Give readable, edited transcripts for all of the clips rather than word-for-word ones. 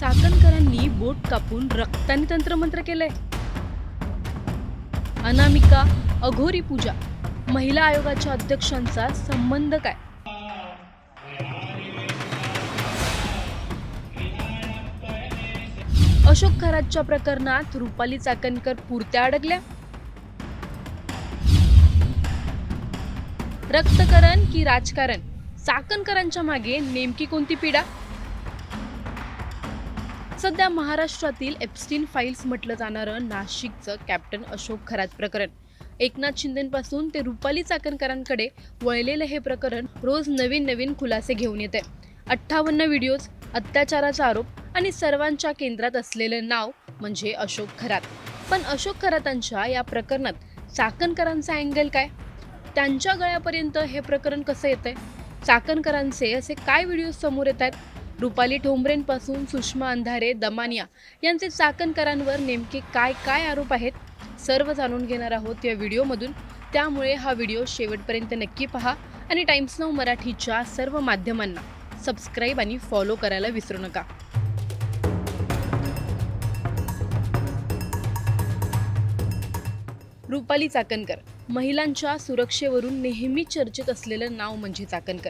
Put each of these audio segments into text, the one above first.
चाकणकरांनी बोट कापून रक्ताने तंत्रमंत्र केलंय. अनामिका, अघोरी पूजा, महिला आयोगाच्या अध्यक्षांचा संबंध काय? अशोक खरातच्या प्रकरणात रुपाली चाकणकर पुरत्या अडकल्या. रक्तकरण की राजकारण? चाकणकरांच्या मागे नेमकी कोणती पीडा? सध्या महाराष्ट्रातील एप्स्टीन फाईल्स म्हटलं जाणारं नाशिकचं कॅप्टन अशोक खरात प्रकरण, एकनाथ शिंदेपासून ते रुपाली चाकणकरांकडे वळलेलं हे प्रकरण रोज नवीन खुलासे घेऊन येते. 58 व्हिडिओज, अत्याचाराचा आरोप आणि सर्वांच्या केंद्रात असलेलं नाव म्हणजे अशोक खरात. पण अशोक खरातांच्या या प्रकरणात चाकणकरांचा अँगल काय? त्यांच्या गळ्यापर्यंत हे प्रकरण कसं येतंय? चाकणकरांचे असे काय व्हिडिओ समोर येत आहेत? रुपाली ठोंबरेंपासून सुषमा अंधारे, दमानिया यांचे चाकणकरांवर नेमके काय आरोप आहेत? सर्व जाणून घेणार आहोत या व्हिडिओमधून. त्यामुळे हा व्हिडिओ शेवटपर्यंत नक्की पहा आणि टाइम्स नाऊ मराठीच्या सर्व माध्यमांना सबस्क्राईब आणि फॉलो करायला विसरू नका. रुपाली चाकणकर, महिलांच्या सुरक्षेवरून नेहमी चर्चेत असलेलं नाव म्हणजे चाकणकर.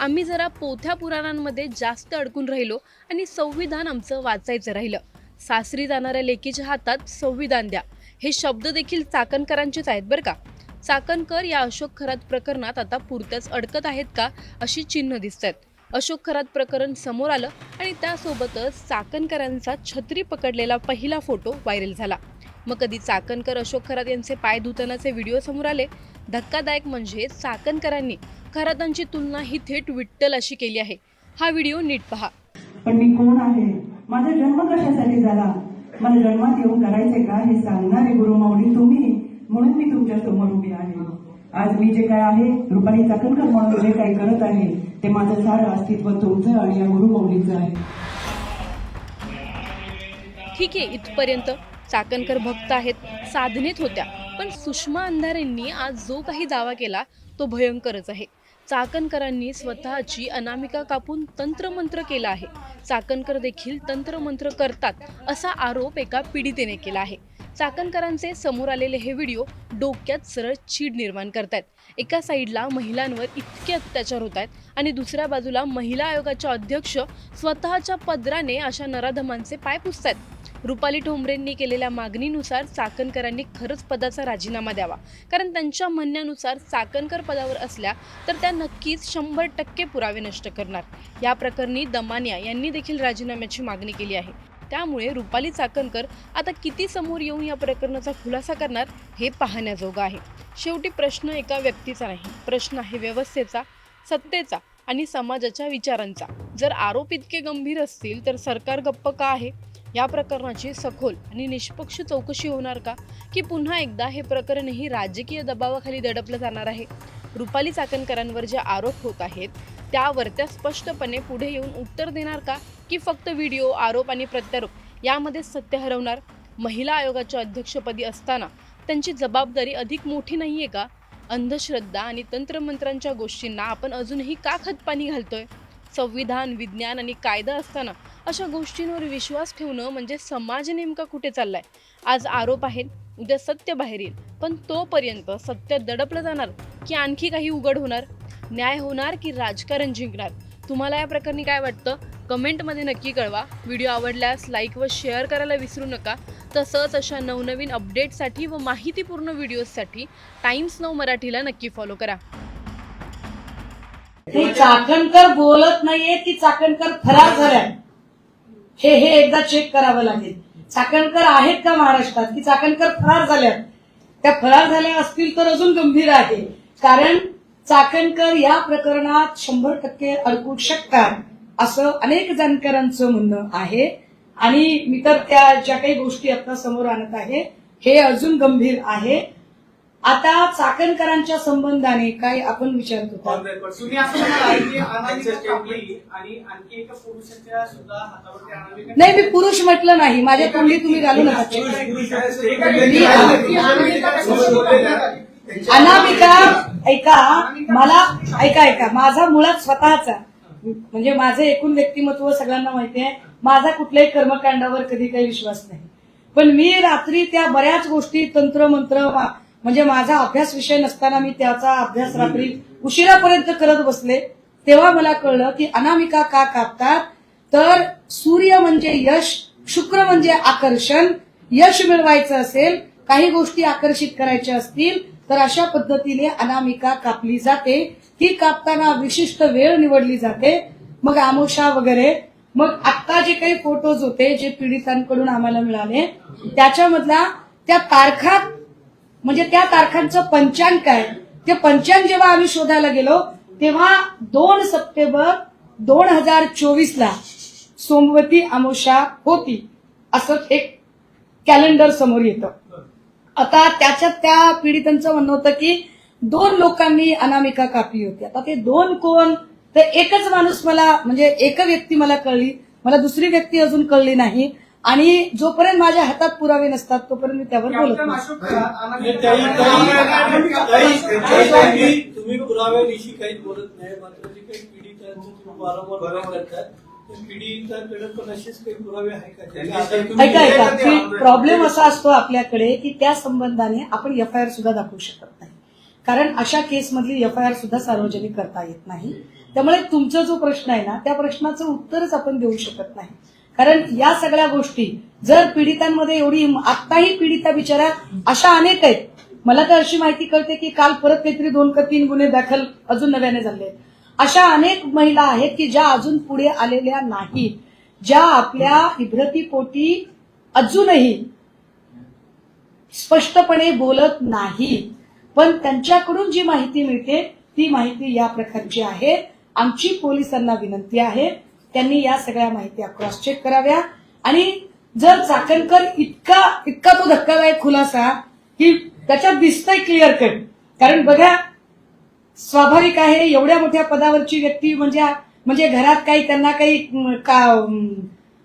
आम्ही जरा पोथ्या पुराणांमध्ये जास्त अडकून राहिलो आणि संविधान आमचं वाचायचं राहिलं. सासरी जाणाऱ्या लेकीच्या हातात संविधान द्या, हे शब्द देखील चाकणकरांचेच आहेत बरं का. चाकणकर या अशोक खरात प्रकरणात आता पुरत्याच अडकत आहेत का, अशी चिन्ह दिसत आहेत. अशोक खरात प्रकरण समोर आलं आणि त्यासोबतच चाकणकरांचा छत्री पकडलेला पहिला फोटो व्हायरल झाला. मग कधी चाकणकर अशोक खरात यांचे पाय धुतानाचे व्हिडिओ समोर आले. धक्कादायक म्हणजे चाकणकरांनी खरातांची तुलना ही थेट विठ्ठल अशी केली आहे. हा व्हिडिओ नीट पहा. पण मी कोण आहे, माझा जन्म कशासाठी झाला, मला जन्मात येऊन करायचे का हे सांगणारे गुरुमाऊली तुम्ही, म्हणून मी तुमच्या समोर उभी आहे. आज मी जे काय आहे, रुपाली चाकणकर म्हणून जे काही करत आहे, ते माझं सारं अस्तित्व तुमचं आणि या गुरुमाऊलीचं आहे. ठीक आहे, इथपर्यंत चाकणकर भक्त आहेत, साधनेत होत्या. पण सुषमा अंधारेंनी आज जो काही दावा केला तो भयंकरच आहे. चाकणकरांनी स्वतःची अनामिका कापून तंत्रमंत्र केला आहे. चाकणकर देखील तंत्रमंत्र करतात असा आरोप एका पीडितेने केला आहे. चाकणकरांचे समोर आलेले हे व्हिडिओ डोक्यात सरळ चीड निर्माण करतायत. एका साईडला महिलांवर इतके अत्याचार होत आहेत आणि दुसऱ्या बाजूला महिला आयोगाच्या अध्यक्ष स्वतःच्या पदराने अशा नराधमांचे पाय पुसतायत. रुपाली ठोंबरेंनी केलेल्या मागणीनुसार चाकणकरांनी खरंच पदाचा राजीनामा द्यावा, कारण त्यांच्या म्हणण्यानुसार चाकणकर पदावर असल्या तर त्या नक्कीच 100% पुरावे नष्ट करणार. या प्रकरणी दमानिया यांनी देखील राजीनाम्याची मागणी केली आहे. त्यामुळे रुपाली चाकणकर आता किती समोर येऊन या प्रकरणाचा खुलासा करणार हे पाहण्याजोगं आहे. शेवटी प्रश्न एका व्यक्तीचा नाही, प्रश्न आहे व्यवस्थेचा, सत्तेचा आणि समाजाच्या विचारांचा. जर आरोप इतके गंभीर असतील तर सरकार गप्प का आहे? या प्रकरणाची सखोल आणि निष्पक्ष चौकशी होणार का, की पुन्हा एकदा हे प्रकरणही राजकीय दबावाखाली दडपलं जाणार आहे? रुपाली चाकणकरांवर जे आरोप होत आहेत त्यावर त्या स्पष्टपणे पुढे येऊन उत्तर देणार का, की फक्त व्हिडिओ, आरोप आणि प्रत्यारोप यामध्ये सत्य हरवणार? महिला आयोगाच्या अध्यक्षपदी असताना त्यांची जबाबदारी अधिक मोठी नाहीये का? अंधश्रद्धा आणि तंत्रमंत्रांच्या गोष्टींना आपण अजूनही का खतपाणी घालतोय? संविधान, विज्ञान आणि कायदा असताना अशा गोष्टींवर विश्वास ठेवणं म्हणजे समाज नेमका कुठे चाललाय? आज आरोप आहेत, उद्या सत्य बाहेर येईल, पण तोपर्यंत सत्य दडपलं जाणार की आणखी काही उघड होणार? न्याय होणार की राजकारण जिंकणार? तुम्हाला या प्रकरणी काय वाटतं? कमेंटमध्ये नक्की कळवा. व्हिडिओ आवडल्यास लाईक व शेअर करायला विसरू नका. तसंच अशा नवनवीन अपडेटसाठी व माहितीपूर्ण व्हिडिओजसाठी टाइम्स नाऊ मराठीला नक्की फॉलो करा. की चाकणकर बोलत नाहीये की चाकणकर फरार झाल्या, हे एकदा चेक करावं लागेल. चाकणकर आहेत का महाराष्ट्रात, की चाकणकर फरार झाल्या? त्या फरार झाल्या असतील तर अजून गंभीर आहे, कारण चाकणकर या प्रकरणात 100% अडकू शकतात असं अनेक जाणकारांचं म्हणणं आहे. आणि मी तर त्या ज्या काही गोष्टी आता समोर आणत आहे हे अजून गंभीर आहे. आता चाकणकरांच्या संबंधाने काय आपण विचारत होतो, नाही मी पुरुष म्हटलं नाही, माझ्या तोंडी तुम्ही घालू नका. अनामिका ऐका, मला ऐका, माझा मुळात स्वतःचा म्हणजे माझं एकूण व्यक्तिमत्व सगळ्यांना माहिती आहे. माझा कुठल्याही कर्मकांडावर कधी काही विश्वास नाही. पण मी रात्री त्या बऱ्याच गोष्टी तंत्रमंत्र म्हणजे माझा अभ्यास विषय नसताना मी त्याचा अभ्यास रात्री उशिरापर्यंत करत बसले. तेव्हा मला कळलं की अनामिका का कापतात, तर सूर्य म्हणजे यश, शुक्र म्हणजे आकर्षण. यश मिळवायचं असेल, काही गोष्टी आकर्षित करायच्या असतील तर अशा पद्धतीने अनामिका कापली जाते. ही कापताना विशिष्ट वेळ निवडली जाते. मग आमोशा वगैरे. मग आता जे काही फोटोज होते जे पीडितांकडून आम्हाला मिळाले त्याच्यामधला त्या तारखा म्हणजे त्या तारखांचं पंचांग काय, ते पंचांग जेव्हा आम्ही शोधायला गेलो तेव्हा 2 सप्टेंबर 2024 सोमवती अमावस्या होती असं एक कॅलेंडर समोर येतं. आता त्याच्यात त्या पीडितांचं म्हणणं होतं की 2 लोकांनी अनामिका कापली होती. आता ते 2 कोण, तर एकच माणूस मला म्हणजे एक व्यक्ती मला कळली, मला दुसरी व्यक्ती अजून कळली नाही. आणि जोपर्यंत माझ्या हातात पुरावे नसतात तोपर्यंत मी त्यावर बोलत नाही. तुम्ही पुराव्याविषयी काहीच बोलत नाही, मात्र जे काही पीडितांचं तुम्ही वारंवार करतात पीडितांकडे पण असेच काही पुरावे आहे ऐका प्रॉब्लेम असा असतो आपल्याकडे की त्या संबंधाने आपण एफआयआर सुद्धा दाखवू शकत नाही. कारण अशा केसमधली एफआयआर सुद्धा सार्वजनिक करता येत नाही. त्यामुळे तुमचा जो प्रश्न आहे ना त्या प्रश्नाचं उत्तरच आपण देऊ शकत नाही. कारण या सगळ्या गोष्टी जर पीडितांमध्ये एवढी, आत्ताही पीडिता बिचारा अशा अनेक आहेत. मला तर अशी माहिती कळते की काल परत काहीतरी 2 का 3 गुन्हे दाखल अजून नव्याने झाले आहेत. अशा अनेक महिला आहेत की ज्या अजून पुढे आलेल्या नाहीत, ज्या आपल्या इब्रतीपोटी अजूनही स्पष्टपणे बोलत नाहीत. पण त्यांच्याकडून जी माहिती मिळते ती माहिती या प्रकारची आहे. आमची पोलिसांना विनंती आहे त्यांनी या सगळ्या माहिती क्रॉस चेक कराव्या. आणि जर चाकणकर इतका तो धक्कादायक खुलासा की त्याच्यात दिसतंय क्लिअर कट. कारण बघा स्वाभाविक आहे एवढ्या मोठ्या पदावरची व्यक्ती म्हणजे घरात काही त्यांना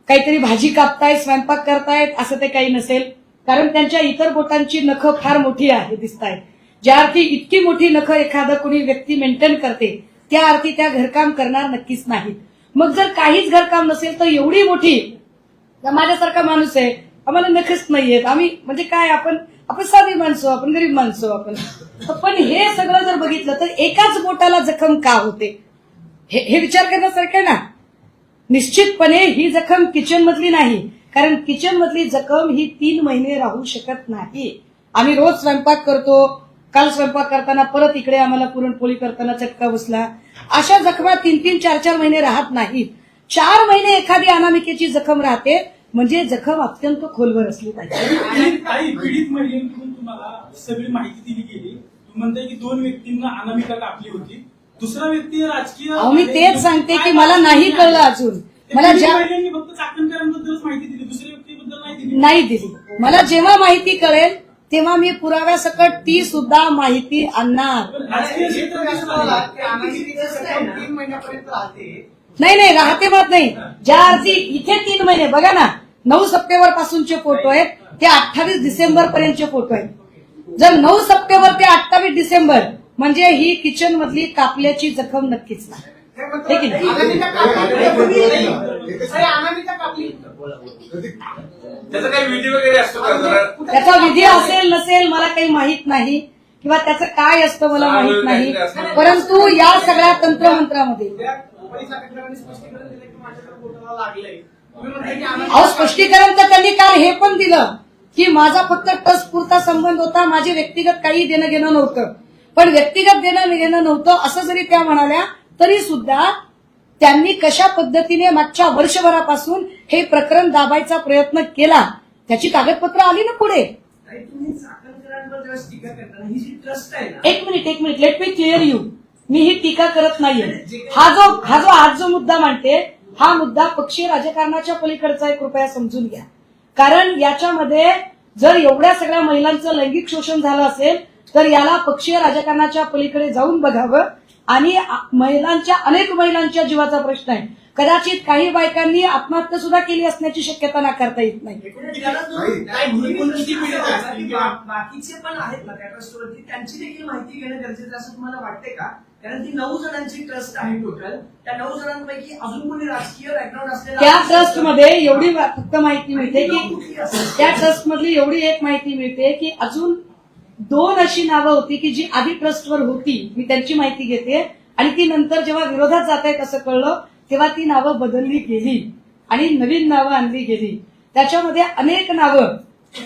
काहीतरी भाजी कापतायत, स्वयंपाक करतायत असं ते काही नसेल. कारण त्यांच्या इतर बोटांची नखं फार मोठी आहे दिसतायत. ज्या अर्थी इतकी मोठी नखं एखादं कोणी व्यक्ती मेंटेन करते त्या अर्थी त्या घरकाम करणार नक्कीच नाहीत. मग जर काहीच घरकाम नसेल तर एवढी मोठी, माझ्यासारखा माणूस आहे, आम्हाला नखच नाहीयेत, आम्ही म्हणजे काय आपण साधी माणसं, आपण गरीब माणसं आपण. पण हे सगळं जर बघितलं तर एकाच बोटाला जखम का होते हे विचार करण्यासारखं आहे ना. निश्चितपणे ही जखम किचन मधली नाही. कारण किचन मधली जखम ही 3 महिने राहू शकत नाही. आम्ही रोज स्वयंपाक करतो, काल स्वयंपाक करताना परत इकडे आम्हाला पुरणपोळी करताना चटका बसला. अशा जखमा 3-3, 4-4 महिने राहत नाहीत. 4 महिने एखादी अनामिकेची जखम राहते म्हणजे जखम अत्यंत खोलवर असली पाहिजे. काही पीडित महिलांकडून तुम्हाला सगळी माहिती दिली गेली. तुम्ही म्हणताय की 2 व्यक्तींना अनामिका कापली होती, दुसरा व्यक्ती राजकीय. मी तेच सांगते की मला नाही कळलं अजून. मला ज्या महिलांनी फक्त चाकणकरांबद्दलच माहिती दिली, दुसऱ्या व्यक्तीबद्दल नाही दिली. मला जेव्हा माहिती कळेल तेव्हा मी पुराव्यासकट ती सुद्धा माहिती आणणार. नाही राहते मत नाही. ज्या अर्थी इथे 3 महिने बघा ना, 9 सप्टेंबर पासूनचे फोटो आहेत ते 28 डिसेंबर पर्यंतचे फोटो आहेत. जर 9 सप्टेंबर ते 28 डिसेंबर म्हणजे ही किचन मधली कापल्याची जखम नक्कीच नाही. त्याचा काही विधी वगैरे असतो का? त्याचा विधी असेल नसेल मला काही माहित नाही किंवा त्याचं काय असतं मला माहित नाही. परंतु या सगळ्या तंत्रमंत्रामध्ये स्पष्टीकरण तर त्यांनी काल हे पण दिलं की माझा फक्त ट्रस्ट पुरता संबंध होता, माझे व्यक्तिगत काही देणं घेणं नव्हतं. पण व्यक्तिगत देणं घेणं नव्हतं असं जरी त्या म्हणाल्या तरी सुद्धा त्यांनी कशा पद्धतीने मागच्या वर्षभरापासून हे प्रकरण दाबायचा प्रयत्न केला त्याची कागदपत्र आली ना पुढे. एक minute let me clear you. मी ही टीका करत नाहीये. हा जो मुद्दा मांडते हा मुद्दा पक्षीय राजकारणाच्या पलीकडचा आहे, कृपया समजून घ्या. कारण याच्यामध्ये जर एवढ्या सगळ्या महिलांचं लैंगिक शोषण झालं असेल तर याला पक्षीय राजकारणाच्या पलीकडे जाऊन बघावं. आणि अनेक महिलांच्या जीवाचा प्रश्न आहे. कदाचित काही बायकांनी आत्महत्या सुद्धा केली असण्याची शक्यता नाकारता येत नाही. बाकीचे पण आहेत ना त्या ट्रस्टवरती, त्यांची देखील माहिती घेणं गरजेचं असं तुम्हाला वाटते का? कारण ती 9 जणांची ट्रस्ट आहे टोटल. त्या 9 जणांपैकी अजून कोणी राजकीय बॅकग्राऊंड असलेला त्या ट्रस्ट मध्ये एवढी फक्त माहिती मिळते की त्या ट्रस्ट मधली एवढी एक माहिती मिळते की अजून 2 अशी नावं होती की जी आधी ट्रस्टवर होती. मी त्यांची माहिती घेते आणि ती नंतर जेव्हा विरोधात जात आहेत असं कळलं तेव्हा ती नावं बदलली गेली आणि नवीन नावं आणली गेली. त्याच्यामध्ये अनेक नावं,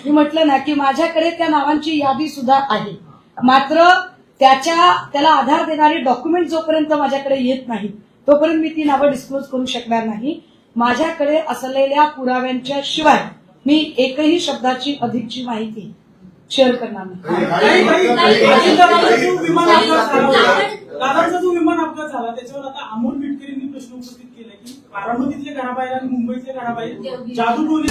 मी म्हटलं ना की माझ्याकडे त्या नावांची यादी सुद्धा आहे. मात्र त्याला आधार देणारे डॉक्युमेंट जोपर्यंत माझ्याकडे येत नाही तोपर्यंत मी ती नावं डिस्क्लोज करू शकणार नाही. माझ्याकडे असलेल्या पुराव्यांच्या शिवाय मी एकही शब्दाची अधिकची माहिती शेअर करणार नाही. दादांचा जो विमान अपघात झाला त्याच्यावर आता अमोल मिटकरींनी प्रश्न उपस्थित केला की बारामतीतले घराबाहेर आणि मुंबईतले घराबाहेर जादू टोली